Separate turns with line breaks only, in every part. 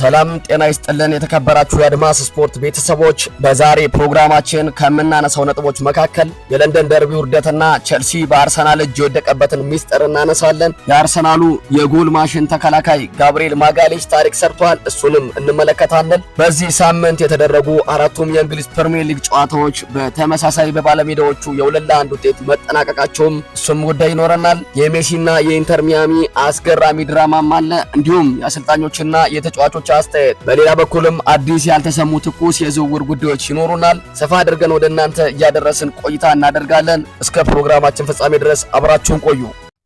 ሰላም ጤና ይስጥልን የተከበራችሁ የአድማስ ስፖርት ቤተሰቦች፣ በዛሬ ፕሮግራማችን ከምናነሳው ነጥቦች መካከል የለንደን ደርቢ ውርደትና ቼልሲ በአርሰናል እጅ የወደቀበትን ሚስጥር እናነሳለን። የአርሰናሉ የጎል ማሽን ተከላካይ ጋብሪኤል ማጋሌሽ ታሪክ ሰርቷል፣ እሱንም እንመለከታለን። በዚህ ሳምንት የተደረጉ አራቱም የእንግሊዝ ፕሪሚየር ሊግ ጨዋታዎች በተመሳሳይ በባለሜዳዎቹ የ2-1 ውጤት መጠናቀቃቸውም እሱም ጉዳይ ይኖረናል። የሜሲና የኢንተር ሚያሚ አስገራሚ ድራማም አለ፣ እንዲሁም የአሰልጣኞችና የተጫዋቾች አስተያየት። በሌላ በኩልም አዲስ ያልተሰሙ ትኩስ የዝውውር ጉዳዮች ይኖሩናል። ሰፋ አድርገን ወደ እናንተ እያደረስን ቆይታ እናደርጋለን። እስከ ፕሮግራማችን ፍጻሜ ድረስ አብራችሁን ቆዩ።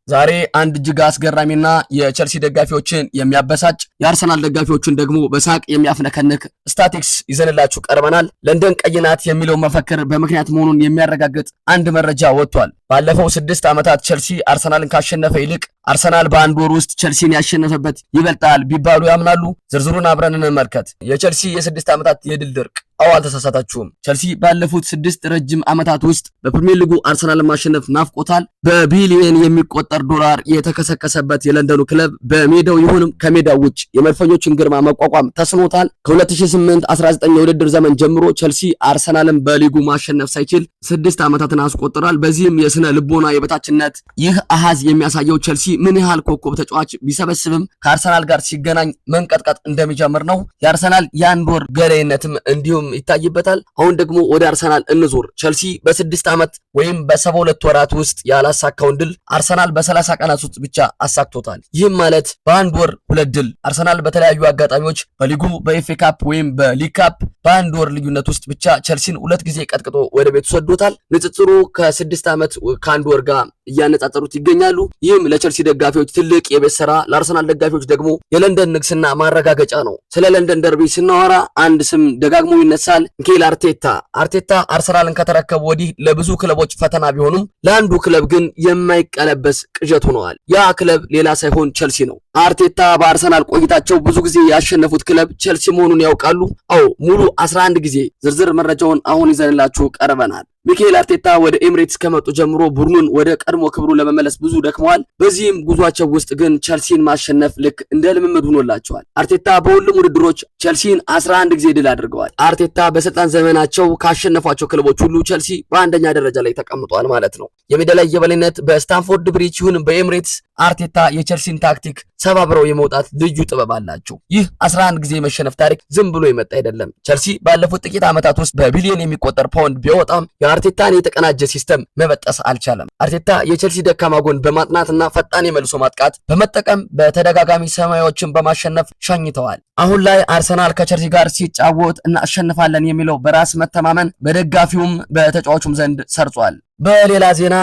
ዛሬ አንድ እጅግ አስገራሚና የቼልሲ ደጋፊዎችን የሚያበሳጭ የአርሰናል ደጋፊዎችን ደግሞ በሳቅ የሚያፍነከንክ ስታቲክስ ይዘንላችሁ ቀርበናል። ለንደን ቀይ ናት የሚለው መፈክር በምክንያት መሆኑን የሚያረጋግጥ አንድ መረጃ ወጥቷል። ባለፈው 6 ዓመታት ቼልሲ አርሰናልን ካሸነፈ ይልቅ አርሰናል በአንድ ወር ውስጥ ቼልሲን ያሸነፈበት ይበልጣል ቢባሉ ያምናሉ? ዝርዝሩን አብረን እንመልከት። የቼልሲ የ6 ዓመታት የድል ድርቅ። አዎ አልተሳሳታችሁም። ቼልሲ ባለፉት 6 ረጅም ዓመታት ውስጥ በፕሪሚየር ሊጉ አርሰናልን ማሸነፍ ናፍቆታል። በቢሊየን የሚቆጠር ዶላር የተከሰከሰበት የለንደኑ ክለብ በሜዳው ይሁንም ከሜዳው ውጭ የመድፈኞችን ግርማ መቋቋም ተስኖታል። ከ2008-19 የውድድር ዘመን ጀምሮ ቼልሲ አርሰናልን በሊጉ ማሸነፍ ሳይችል 6 ዓመታትን አስቆጥሯል። በዚህም የስነ ልቦና የበታችነት ይህ አሃዝ የሚያሳየው ቼልሲ ምን ያህል ኮከብ ተጫዋች ቢሰበስብም ከአርሰናል ጋር ሲገናኝ መንቀጥቀጥ እንደሚጀምር ነው። የአርሰናል የአንድ ወር ገለይነትም እንዲሁም ይታይበታል። አሁን ደግሞ ወደ አርሰናል እንዙር። ቼልሲ በ6 ዓመት ወይም በ72 ወራት ውስጥ ያላሳካውን ድል አርሰናል በ30 ቀናት ውስጥ ብቻ አሳክቶታል። ይህም ማለት በአንድ ወር 2 ድል። አርሰናል በተለያዩ አጋጣሚዎች በሊጉ በኤፍኤ ካፕ ወይም በሊግ ካፕ በአንድ ወር ልዩነት ውስጥ ብቻ ቼልሲን 2 ጊዜ ቀጥቅጦ ወደ ቤቱ ሰዶታል። ንጽጽሩ ከ6 ዓመት ከአንድ ወር ጋር እያነጻጸሩት ይገኛሉ። ይህም ለቼልሲ ደጋፊዎች ትልቅ የቤት ስራ፣ ለአርሰናል ደጋፊዎች ደግሞ የለንደን ንግስና ማረጋገጫ ነው። ስለ ለንደን ደርቢ ስናወራ አንድ ስም ደጋግሞ ይነሳል፣ ሚኬል አርቴታ። አርቴታ አርሰናልን ከተረከቡ ወዲህ ለብዙ ክለቦች ፈተና ቢሆኑም ለአንዱ ክለብ ግን የማይቀለበስ ቅዠት ሆነዋል። ያ ክለብ ሌላ ሳይሆን ቼልሲ ነው። አርቴታ በአርሰናል ቆይታቸው ብዙ ጊዜ ያሸነፉት ክለብ ቼልሲ መሆኑን ያውቃሉ? አዎ፣ ሙሉ 11 ጊዜ። ዝርዝር መረጃውን አሁን ይዘንላችሁ ቀርበናል። ሚኬል አርቴታ ወደ ኤምሬትስ ከመጡ ጀምሮ ቡድኑን ወደ ቀድሞ ክብሩ ለመመለስ ብዙ ደክመዋል። በዚህም ጉዟቸው ውስጥ ግን ቼልሲን ማሸነፍ ልክ እንደ ልምምድ ሆኖላቸዋል። አርቴታ በሁሉም ውድድሮች ቼልሲን 11 ጊዜ ድል አድርገዋል። አርቴታ በስልጣን ዘመናቸው ካሸነፏቸው ክለቦች ሁሉ ቼልሲ በአንደኛ ደረጃ ላይ ተቀምጧል ማለት ነው። የሜዳ ላይ የበላይነት በስታንፎርድ ብሪጅ ይሁን በኤምሬትስ አርቴታ የቼልሲን ታክቲክ ሰባብረው የመውጣት ልዩ ጥበብ አላቸው። ይህ 11 ጊዜ መሸነፍ ታሪክ ዝም ብሎ የመጣ አይደለም። ቼልሲ ባለፉት ጥቂት ዓመታት ውስጥ በቢሊዮን የሚቆጠር ፓውንድ ቢወጣም የአርቴታን የተቀናጀ ሲስተም መበጠስ አልቻለም። አርቴታ የቼልሲ ደካማ ጎን በማጥናትና ፈጣን የመልሶ ማጥቃት በመጠቀም በተደጋጋሚ ሰማያዊዎችን በማሸነፍ ሸኝተዋል። አሁን ላይ አርሰናል ከቼልሲ ጋር ሲጫወት እናሸንፋለን የሚለው በራስ መተማመን በደጋፊውም በተጫዋቹም ዘንድ ሰርጿል። በሌላ ዜና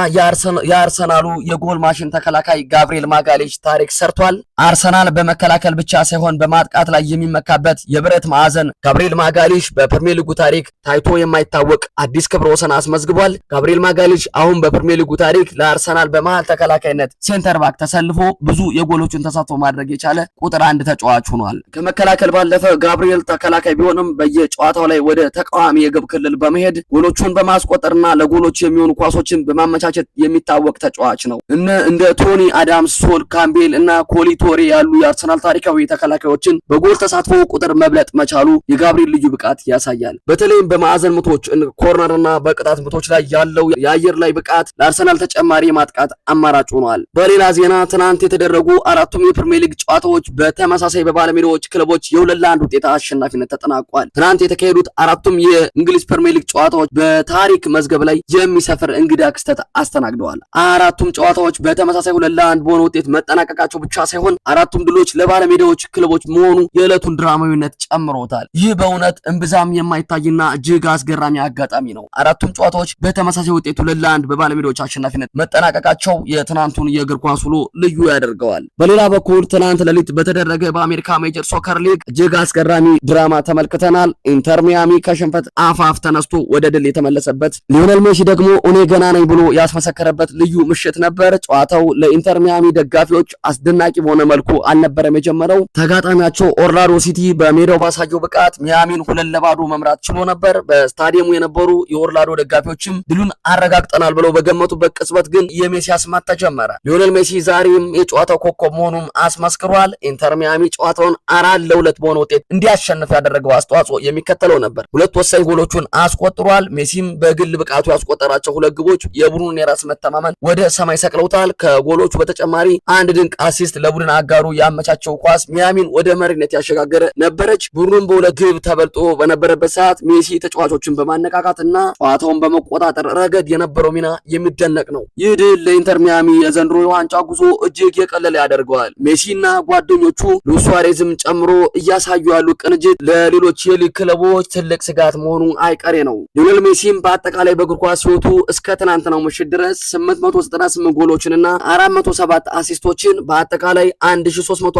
የአርሰናሉ የጎል ማሽን ተከላካይ ጋብሪኤል ማጋሌሽ ታሪክ ሰርቷል። አርሰናል በመከላከል ብቻ ሳይሆን በማጥቃት ላይ የሚመካበት የብረት ማዕዘን ጋብሪኤል ማጋሌሽ በፕሪሚየር ሊጉ ታሪክ ታይቶ የማይታወቅ አዲስ ክብረ ወሰን አስመዝግቧል። ጋብሪኤል ማጋሌሽ አሁን በፕሪሚየር ሊጉ ታሪክ ለአርሰናል በመሃል ተከላካይነት ሴንተር ባክ ተሰልፎ ብዙ የጎሎችን ተሳትፎ ማድረግ የቻለ ቁጥር 1 ተጫዋች ሆኗል። ከመከላከል ባለፈ ጋብሪኤል ተከላካይ ቢሆንም በየጨዋታው ላይ ወደ ተቃዋሚ የግብ ክልል በመሄድ ጎሎቹን በማስቆጠርና ለጎሎች የሚሆኑ ኳሶችን በማመቻቸት የሚታወቅ ተጫዋች ነው። እንደ ቶኒ አዳምስ፣ ሶል ካምቤል እና ኮሊ ቶሬ ያሉ የአርሰናል ታሪካዊ ተከላካዮችን በጎል ተሳትፎ ቁጥር መብለጥ መቻሉ የጋብሪኤል ልዩ ብቃት ያሳያል። በተለይም በማዕዘን ምቶች፣ ኮርነርና በቅጣት ምቶች ላይ ያለው የአየር ላይ ብቃት ለአርሰናል ተጨማሪ የማጥቃት አማራጭ ሆኗል። በሌላ ዜና ትናንት የተደረጉ አራቱም የፕሪሚየር ሊግ ጨዋታዎች በተመሳሳይ በባለሜዳዎች ክለቦች የ2-1 ውጤት አሸናፊነት ተጠናቋል። ትናንት የተካሄዱት አራቱም የእንግሊዝ ፕሪሚየር ሊግ ጨዋታዎች በታሪክ መዝገብ ላይ የሚሰፍር እንግዳ ክስተት አስተናግደዋል። አራቱም ጨዋታዎች በተመሳሳይ 2-1 በሆነ ውጤት መጠናቀቃቸው ብቻ ሳይሆን አራቱም ድሎች ለባለሜዳዎች ክለቦች መሆኑ የዕለቱን ድራማዊነት ጨምሮታል። ይህ በእውነት እምብዛም የማይታይና እጅግ አስገራሚ አጋጣሚ ነው። አራቱም ጨዋታዎች በተመሳሳይ ውጤት 2-1 በባለሜዳዎች አሸናፊነት መጠናቀቃቸው የትናንቱን የእግር ኳስ ውሎ ልዩ ያደርገዋል። በሌላ በኩል ትናንት ሌሊት በተደረገ በአሜሪካ ሜጀር ሶከር ሊግ እጅግ አስገራሚ ድራማ ተመልክተናል። ኢንተር ሚያሚ ከሽንፈት አፋፍ ተነስቶ ወደ ድል የተመለሰበት፣ ሊዮኔል ሜሲ ደግሞ እኔ ገና ነኝ ብሎ ያስመሰከረበት ልዩ ምሽት ነበር። ጨዋታው ለኢንተር ሚያሚ ደጋፊዎች አስደናቂ በሆነ መልኩ አልነበረም የጀመረው። ተጋጣሚያቸው ኦርላንዶ ሲቲ በሜዳው ባሳየው ብቃት ሚያሚን 2-0 መምራት ችሎ ነበር። በስታዲየሙ የነበሩ የኦርላንዶ ደጋፊዎችም ድሉን አረጋግጠናል ብለው በገመቱበት ቅጽበት ግን የሜሲ አስማት ተጀመረ። ሊዮኔል ሜሲ ዛሬም የጨዋታው ኮከብ መሆኑን አስመስክሯል። ኢንተር ሚያሚ ጨዋታውን 4-2 በሆነ ውጤት እንዲያሸንፍ ያደረገው አስተዋጽኦ የሚከተለው ነበር። ሁለት ወሳኝ ጎሎቹን አስቆጥሯል። ሜሲም በግል ብቃቱ ያስቆጠራቸው ሁለት ግቦች የቡድኑን የራስ መተማመን ወደ ሰማይ ሰቅለውታል። ከጎሎቹ በተጨማሪ አንድ ድንቅ አሲስት ለቡድን አጋሩ ያመቻቸው ኳስ ሚያሚን ወደ መሪነት ያሸጋገረ ነበረች። ቡድኑን በሁለት ግብ ተበልጦ በነበረበት ሰዓት ሜሲ ተጫዋቾችን በማነቃቃትና ጨዋታውን በመቆጣጠር ረገድ የነበረው ሚና የሚደነቅ ነው። ይህ ድል ለኢንተር ሚያሚ የዘንድሮ የዋንጫ ጉዞ እጅግ የቀለለ ያደርገዋል። ሜሲና ጓደኞቹ ሉዊስ ሱዋሬዝም ጨምሮ እያሳዩ ያሉ ቅንጅት ለሌሎች የሊግ ክለቦች ትልቅ ስጋት መሆኑ አይቀሬ ነው። ሊዮኔል ሜሲም በአጠቃላይ በእግር ኳስ ሕይወቱ እስከ ትናንትናው ምሽት ድረስ 898 ጎሎችንና 407 አሲስቶችን በአጠቃላይ 1305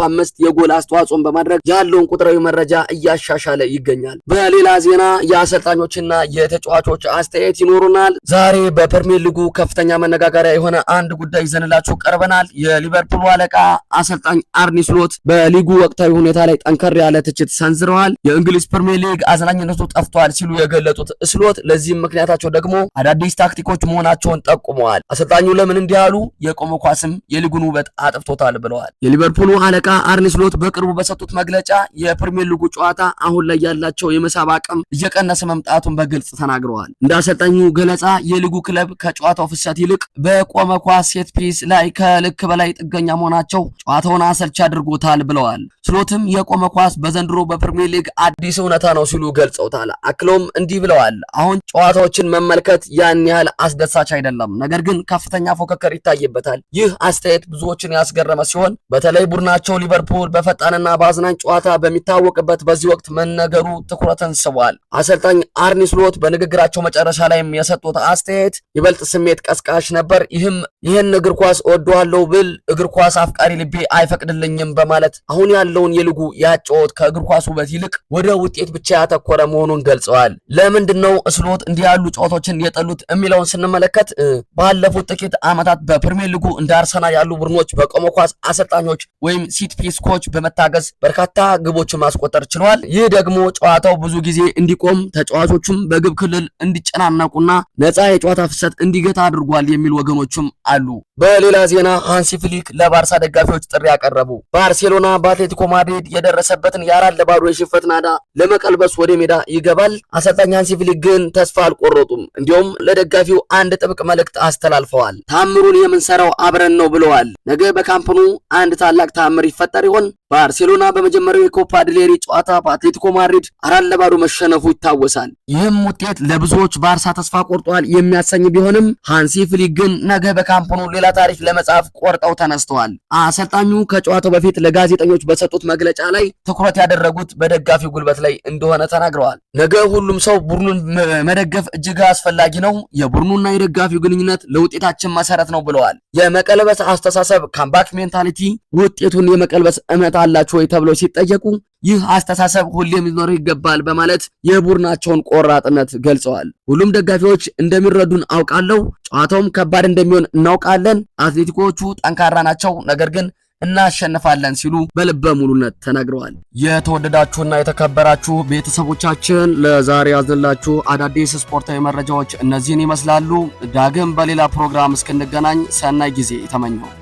የጎል አስተዋጽኦን በማድረግ ያለውን ቁጥራዊ መረጃ እያሻሻለ ይገኛል። በሌላ ዜና የአሰልጣኞችና የተጫዋቾች አስተያየት ይኖሩናል። ዛሬ በፕሪሚየር ሊጉ ከፍተኛ መነጋገሪያ የሆነ አንድ ጉዳይ ይዘንላችሁ ቀርበናል። የሊቨርፑል አለቃ አሰልጣኝ አርኒ ስሎት በሊጉ ወቅታዊ ሁኔታ ላይ ጠንከር ያለ ትችት ሰንዝረዋል። የእንግሊዝ ፕሪሚየር ሊግ አዝናኝነቱ ጠፍቷል ሲሉ የገለጹት ስሎት ለዚህም ምክንያታቸው ደግሞ አዳዲስ ታክቲኮች መሆናቸውን ጠቁመዋል። አሰልጣኙ ለምን እንዲህ አሉ? የቆመ ኳስም የሊጉን ውበት አጥፍቶታል ብለዋል። የሊቨርፑሉ አለቃ አርኒ ስሎት በቅርቡ በሰጡት መግለጫ የፕሪሚየር ሊጉ ጨዋታ አሁን ላይ ያላቸው የመሳብ አቅም እየቀነሰ መምጣቱን በግልጽ ተናግረዋል። እንደ አሰልጣኙ ገለጻ የሊጉ ክለብ ከጨዋታው ፍሰት ይልቅ በቆመ ኳስ ሴት ፒስ ላይ ከልክ በላይ ጥገኛ መሆናቸው ጨዋታውን አሰልቺ አድርጎታል ብለዋል። ስሎትም የቆመ ኳስ በዘንድሮ በፕሪሚየር ሊግ አዲስ እውነታ ነው ሲሉ ገልጸውታል። አክሎም እንዲህ ብለዋል። አሁን ጨዋታዎችን መመልከት ያን ያህል አስደሳች አይደለም፣ ነገር ግን ከፍተኛ ፉክክር ይታይበታል። ይህ አስተያየት ብዙዎችን ያስገረመ ሲሆን በተለይ ቡድናቸው ሊቨርፑል በፈጣንና በአዝናኝ ጨዋታ በሚታወቅበት በዚህ ወቅት መነገሩ ትኩረትን ስቧል። አሰልጣኝ አርኒ ስሎት በንግግራቸው መጨረሻ ላይም የሰጡት አስተያየት ይበልጥ ስሜት ቀስቃሽ ነበር። ይህን እግር ኳስ እወደዋለሁ ብል እግር ኳስ አፍቃሪ ልቤ አይፈቅድልኝም በማለት አሁን ያለውን የሊጉ ያጨዋወት ከእግር ኳስ ውበት ይልቅ ወደ ውጤት ብቻ ያተኮረ መሆኑን ገልጸዋል። ለምንድነው ስሎት እንዲህ ያሉ ጨዋታዎችን የጠሉት የሚለውን ስንመለከት ባለፉት ጥቂት ዓመታት በፕሪሚየር ሊጉ እንደ አርሰናል ያሉ ቡድኖች በቆመ ኳስ አሰልጣኞች ወይም ሲት ፒስ ኮች በመታገዝ በርካታ ግቦችን ማስቆጠር ችለዋል። ይህ ደግሞ ጨዋታው ብዙ ጊዜ እንዲቆም ተጫዋቾቹም በግብ ክልል እንዲጨናነቁና ነፃ የጨዋታ ፍሰት እንዲገታ አድርጓል የሚሉ ወገኖችም አሉ። በሌላ ዜና ሃንሲ ፍሊክ ለባርሳ ደጋፊዎች ጥሪ ያቀረቡ። ባርሴሎና በአትሌቲኮ ማድሪድ የደረሰበትን የ4-0 የሽንፈት ናዳ ለመቀልበስ ወደ ሜዳ ይገባል። አሰልጣኝ ሃንሲ ፍሊክ ግን ተስፋ አልቆረጡም። እንዲሁም ለደጋፊው አንድ ጥብቅ መልእክት አስተላልፈዋል። ታምሩን የምንሰራው አብረን ነው ብለዋል። ነገ በካምፕኑ አንድ ታላቅ ታምር ይፈጠር ይሆን? ባርሴሎና በመጀመሪያው የኮፓ ዴል ሬይ ጨዋታ በአትሌቲኮ ማድሪድ 4-0 መሸነፉ ይታወሳል። ይህም ውጤት ለብዙዎች ባርሳ ተስፋ ቆርጧል የሚያሰኝ ቢሆንም ሃንሲ ፍሊክ ግን ነገ በካምፕኑ ሌላ ታሪክ ለመጻፍ ቆርጠው ተነስተዋል። አሰልጣኙ ከጨዋታው በፊት ለጋዜጠኞች በሰጡት መግለጫ ላይ ትኩረት ያደረጉት በደጋፊው ጉልበት ላይ እንደሆነ ተናግረዋል። ነገ ሁሉም ሰው ቡድኑን መደገፍ እጅግ አስፈላጊ ነው። የቡድኑና የደጋፊው ግንኙነት ለውጤታችን መሰረት ነው ብለዋል። የመቀልበስ አስተሳሰብ ካምባክ ሜንታሊቲ ውጤቱን የመቀልበስ እምነት አላችሁ ወይ ተብለው ሲጠየቁ ይህ አስተሳሰብ ሁሌም ሊኖር ይገባል በማለት የቡድናቸውን ቆራጥነት ገልጸዋል። ሁሉም ደጋፊዎች እንደሚረዱን አውቃለሁ። ጨዋታውም ከባድ እንደሚሆን እናውቃለን። አትሌቲኮቹ ጠንካራ ናቸው፣ ነገር ግን እናሸንፋለን ሲሉ በልበ ሙሉነት ተናግረዋል። የተወደዳችሁና የተከበራችሁ ቤተሰቦቻችን ለዛሬ ያዝንላችሁ አዳዲስ ስፖርታዊ መረጃዎች እነዚህን ይመስላሉ። ዳግም በሌላ ፕሮግራም እስክንገናኝ ሰናይ ጊዜ ተመኘው።